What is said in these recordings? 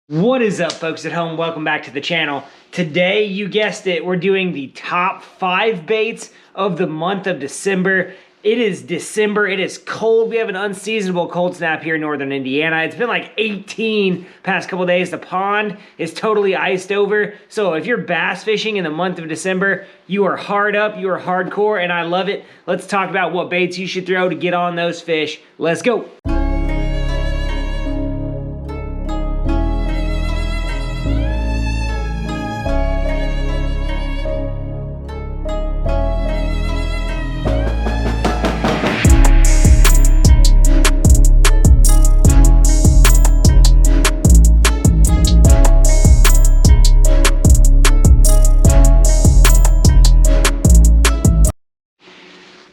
What is up, folks at home? Welcome back to the channel. Today, you guessed it, we're doing the top 5 baits of the month of December. It is December, it is cold. We have an unseasonable cold snap here in northern Indiana. It's been like 18 past couple days. The pond is totally iced over. So if you're bass fishing in the month of December, you are hard up, you are hardcore, and I love it. Let's talk about what baits you should throw to get on those fish. Let's go.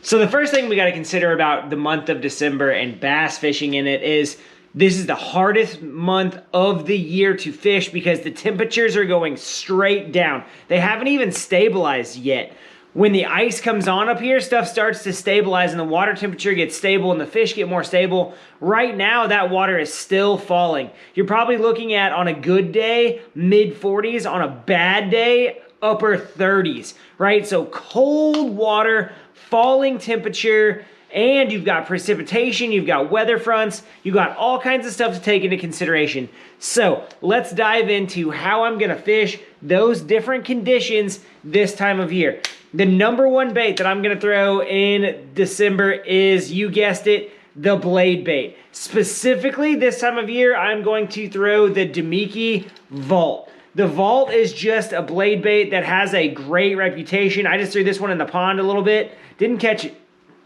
So the first thing we got to consider about the month of December and bass fishing in it is this is the hardest month of the year to fish because the temperatures are going straight down. They haven't even stabilized yet. When the ice comes on up here, stuff starts to stabilize and the water temperature gets stable and the fish get more stable. Right now, that water is still falling. You're probably looking at, on a good day, mid-40s. On a bad day, upper 30s, right? So cold water, falling temperature, and you've got precipitation, you've got weather fronts, you've got all kinds of stuff to take into consideration. So let's dive into how I'm gonna fish those different conditions this time of year. The number one bait that I'm gonna throw in December is, you guessed it, the blade bait. Specifically this time of year, I'm going to throw the Damiki Vault. The Vault is just a blade bait that has a great reputation. I just threw this one in the pond a little bit. Didn't catch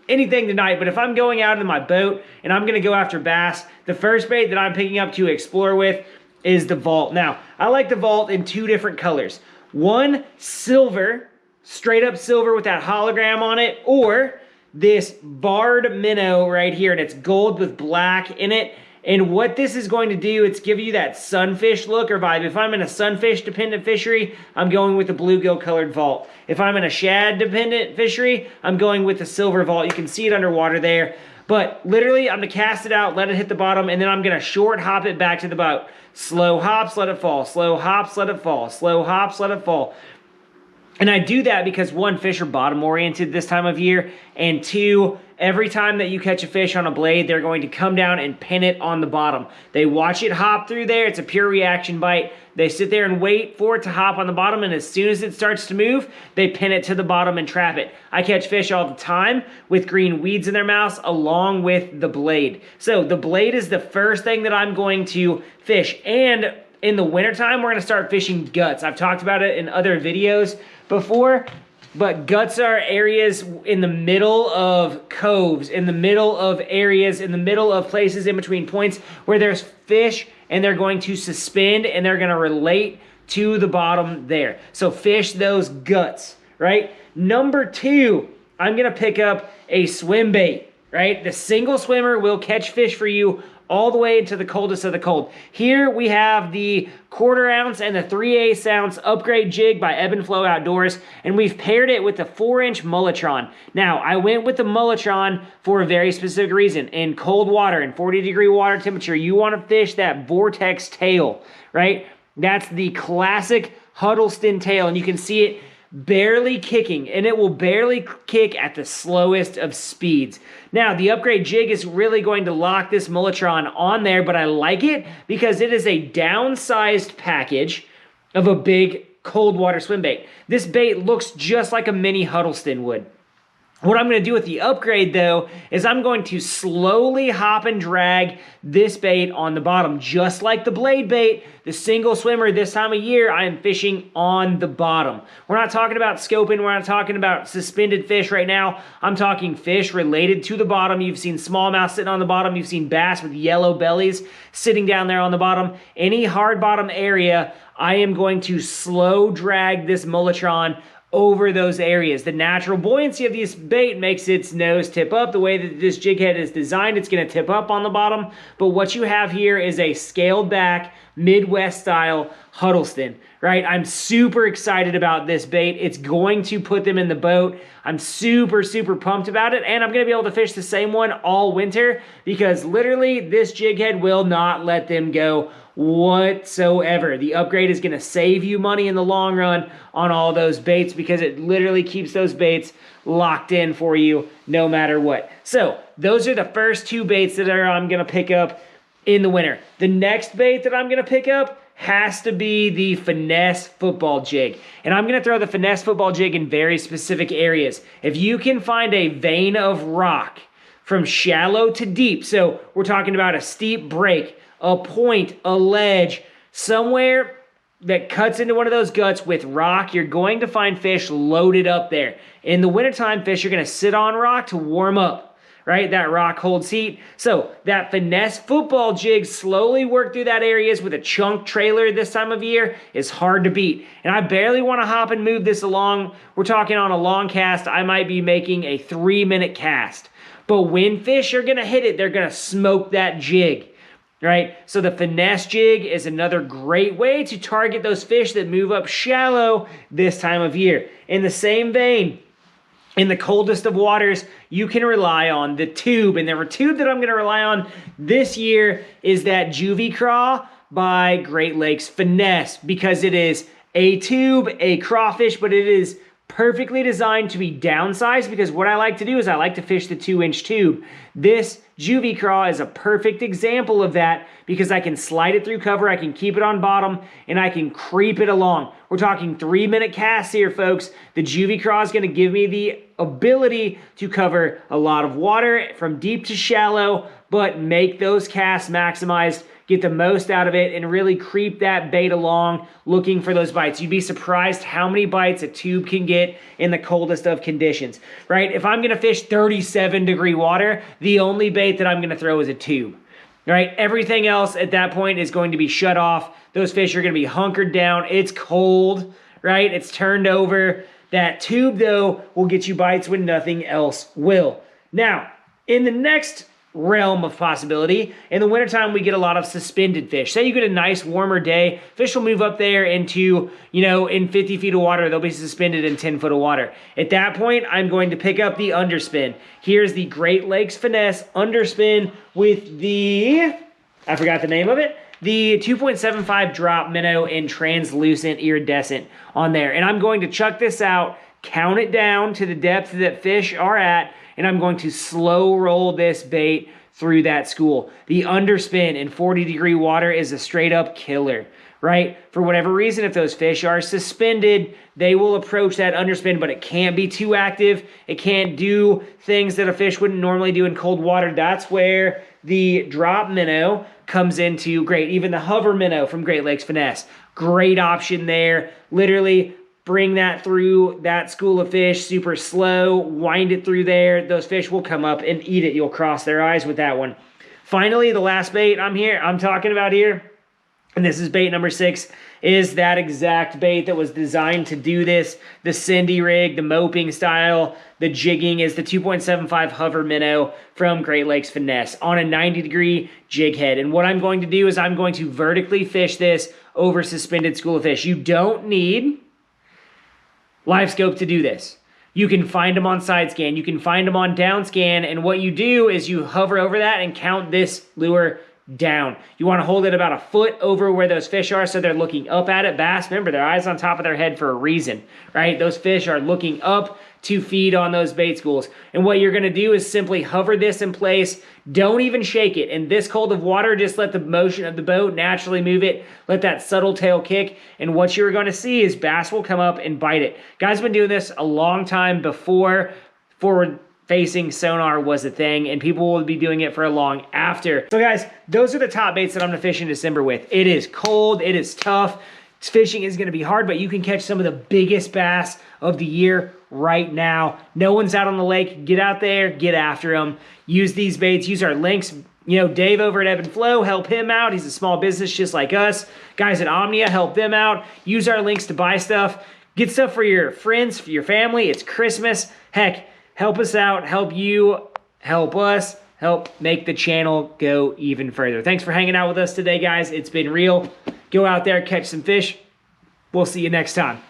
anything tonight, but if I'm going out in my boat and I'm gonna go after bass, the first bait that I'm picking up to explore with is the Vault. Now, I like the Vault in 2 different colors. One, silver, straight up silver with that hologram on it, or this barred minnow right here, and it's gold with black in it. And what this is going to do, it's give you that sunfish look or vibe. If I'm in a sunfish dependent fishery, I'm going with the bluegill colored Vault. If I'm in a shad dependent fishery, I'm going with the silver Vault. You can see it underwater there. But literally, I'm gonna cast it out, let it hit the bottom, and then I'm gonna short hop it back to the boat. Slow hops, let it fall. Slow hops, let it fall. Slow hops, let it fall. And I do that because, 1, fish are bottom oriented this time of year, and 2, every time that you catch a fish on a blade, they're going to come down and pin it on the bottom. They watch it hop through there. It's a pure reaction bite. They sit there and wait for it to hop on the bottom, and as soon as it starts to move, they pin it to the bottom and trap it. I catch fish all the time with green weeds in their mouths along with the blade. So the blade is the first thing that I'm going to fish. And in the wintertime, we're going to start fishing guts. I've talked about it in other videos before, but guts are areas in the middle of coves, in the middle of areas, in the middle of places in between points where there's fish and they're going to suspend and they're going to relate to the bottom there. So fish those guts, right? Number 2, I'm going to pick up a swim bait, right? The single swimmer will catch fish for you all the way into the coldest of the cold. Here we have the 1/4 ounce and the 3/8 ounce upgrade jig by Ebb and Flow Outdoors, and we've paired it with the 4-inch Mulletron. Now, I went with the Mulletron for a very specific reason. In cold water, in 40-degree water temperature, you want to fish that vortex tail, right? That's the classic Huddleston tail, and you can see it barely kicking, and it will barely kick at the slowest of speeds. Now, the upgrade jig is really going to lock this Mulletron on there, but I like it because it is a downsized package of a big cold water swim bait. This bait looks just like a mini Huddleston would. What I'm going to do with the upgrade, though, is I'm going to slowly hop and drag this bait on the bottom. Just like the blade bait, the single swimmer this time of year, I am fishing on the bottom. We're not talking about scoping. We're not talking about suspended fish right now. I'm talking fish related to the bottom. You've seen smallmouth sitting on the bottom. You've seen bass with yellow bellies sitting down there on the bottom. Any hard bottom area, I am going to slow drag this Mulletron over those areas. The natural buoyancy of this bait makes its nose tip up. The way that this jig head is designed, it's going to tip up on the bottom. But what you have here is a scaled back Midwest style Huddleston, right? I'm super excited about this bait. It's going to put them in the boat. I'm super, super pumped about it, and I'm going to be able to fish the same one all winter because literally this jig head will not let them go whatsoever. The upgrade is going to save you money in the long run on all those baits because it literally keeps those baits locked in for you no matter what. So those are the first two baits that I'm going to pick up in the winter. The next bait that I'm going to pick up has to be the Finesse football jig. And I'm going to throw the Finesse football jig in very specific areas. If you can find a vein of rock from shallow to deep, so we're talking about a steep break, a point, a ledge, somewhere that cuts into one of those guts with rock, you're going to find fish loaded up there. In the wintertime, fish are going to sit on rock to warm up. Right, that rock holds heat. So that Finesse football jig slowly work through that areas with a chunk trailer this time of year is hard to beat. And I barely want to hop and move this along. We're talking on a long cast. I might be making a 3-minute cast. But when fish are going to hit it, they're going to smoke that jig. Right, so the Finesse jig is another great way to target those fish that move up shallow this time of year. In the same vein, in the coldest of waters, you can rely on the tube. And the tube that I'm going to rely on this year is that Juvie Craw by Great Lakes Finesse, because it is a tube, a crawfish, but it is perfectly designed to be downsized, because what I like to do is I like to fish the 2-inch tube. This Juvie Craw is a perfect example of that because I can slide it through cover, I can keep it on bottom, and I can creep it along. We're talking 3-minute casts here, folks. The Juvie Craw is going to give me the ability to cover a lot of water from deep to shallow, but make those casts maximized, get the most out of it, and really creep that bait along looking for those bites. You'd be surprised how many bites a tube can get in the coldest of conditions, right? If I'm going to fish 37-degree water, the only bait that I'm going to throw is a tube, right? Everything else at that point is going to be shut off. Those fish are going to be hunkered down. It's cold, right? It's turned over. That tube, though, will get you bites when nothing else will. Now, in the next realm of possibility, in the wintertime, we get a lot of suspended fish. Say you get a nice warmer day, fish will move up there into, in 50 feet of water, they'll be suspended in 10 foot of water. At that point, I'm going to pick up the underspin. Here's the Great Lakes Finesse underspin with the, I forgot the name of it, the 2.75 drop minnow in translucent iridescent on there. And I'm going to chuck this out, count it down to the depth that fish are at, and I'm going to slow roll this bait through that school. The underspin in 40-degree water is a straight up killer, right? For whatever reason, if those fish are suspended, they will approach that underspin, but it can't be too active. It can't do things that a fish wouldn't normally do in cold water. That's where the drop minnow comes into great. Even the hover minnow from Great Lakes Finesse, great option there. Literally bring that through that school of fish super slow, wind it through there. Those fish will come up and eat it. You'll cross their eyes with that one. Finally, the last bait I'm talking about here, and this is bait number 6, is that exact bait that was designed to do this. The Cindy rig, the moping style, the jigging is the 2.75 hover minnow from Great Lakes Finesse on a 90-degree jig head. And what I'm going to do is I'm going to vertically fish this over suspended school of fish. You don't need live scope to do this. You can find them on side scan. You can find them on down scan. And what you do is you hover over that and count this lure down. You want to hold it about a foot over where those fish are so they're looking up at it. Bass, remember, their eyes on top of their head for a reason, right? Those fish are looking up to feed on those bait schools. And what you're going to do is simply hover this in place. Don't even shake it. In this cold of water, just let the motion of the boat naturally move it. Let that subtle tail kick. And what you're going to see is bass will come up and bite it. Guys have been doing this a long time before forward-facing sonar was a thing, and people will be doing it for a long after. So guys, those are the top baits that I'm going to fish in December with. It is cold. It is tough. Fishing is going to be hard, but you can catch some of the biggest bass of the year right now. No one's out on the lake. Get out there, get after them. Use these baits, use our links. Dave over at Ebb and Flow, help him out. He's a small business just like us. Guys at Omnia, help them out. Use our links to buy stuff. Get stuff for your friends, for your family. It's Christmas. Heck, help us out, help you, help us, help make the channel go even further. Thanks for hanging out with us today, guys. It's been real. Go out there, catch some fish. We'll see you next time.